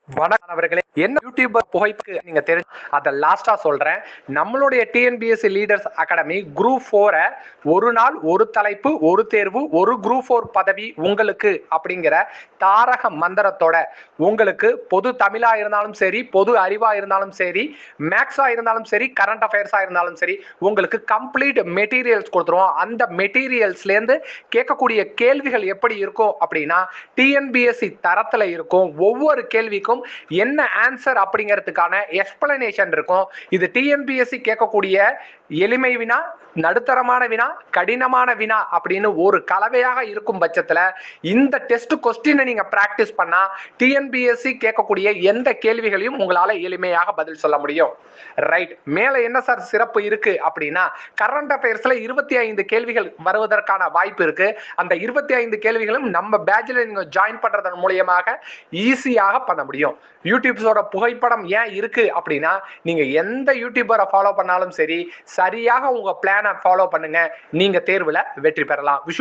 வணக்கம் அவர்களே. என்ன யூடியூபர் புகைப்புக்கு நீங்க தெரிஞ்சு அதை லாஸ்டா சொல்றேன். நம்மளுடைய டிஎன்பிஎஸ்சி லீடர்ஸ் அகாடமி குரூப் 4 ஒரு நாள் ஒரு தலைப்பு ஒரு தேர்வு ஒரு குரூப் 4 பதவி உங்களுக்கு அப்படிங்கிற தாரக மந்திரத்தோட உங்களுக்கு பொது தமிழா இருந்தாலும் சரி, பொது அறிவா இருந்தாலும் சரி, மேக்ஸா இருந்தாலும் சரி, கரண்ட் அஃபேர்ஸா இருந்தாலும் சரி, உங்களுக்கு கம்ப்ளீட் மெட்டீரியல்ஸ் கொடுத்துருவோம். அந்த மெட்டீரியல்ஸ்ல இருந்து கேட்கக்கூடிய கேள்விகள் எப்படி இருக்கும் அப்படின்னா டிஎன்பிஎஸ்சி தரத்துல இருக்கும். ஒவ்வொரு கேள்விக்கும் என்ன ஆன்சர் அப்படிங்கிறதுக்கான எக்ஸ்பிளனேஷன் இருக்கும். இது டிஎன்பிஎஸ்சி கேட்கக்கூடிய எளிமை வினா, நடுத்தரமான வினா, கடினமான வினா அப்படின்னு ஒரு கலவையாக இருக்கும் பட்சத்துல இந்த டெஸ்ட் கொஸ்டினை நீங்க பிராக்டிஸ் பண்ணா டிஎன்பிஎஸ்சி கேட்கக்கூடிய எந்த கேள்விகளையும் உங்களால எளிமையாக பதில் சொல்ல முடியும். ரைட். மேல என்ன சார் சிறப்பு இருக்கு அப்படின்னா கரண்ட் அஃபேர்ஸ்ல 25 கேள்விகள் வருவதற்கான வாய்ப்பு இருக்கு. அந்த 25 கேள்விகளும் நம்ம பேட்ச்ல நீங்க ஜாயின் பண்றதன் மூலமாக ஈஸியாக பண்ண முடியும். யூடியூப்ஸோட புகைப்படம் ஏன் இருக்கு அப்படின்னா நீங்க எந்த யூடியூபரை ஃபாலோ பண்ணாலும் சரி, சரியாக உங்க பிளானை ஃபாலோ பண்ணுங்க, நீங்க தேர்வுல வெற்றி பெறலாம்.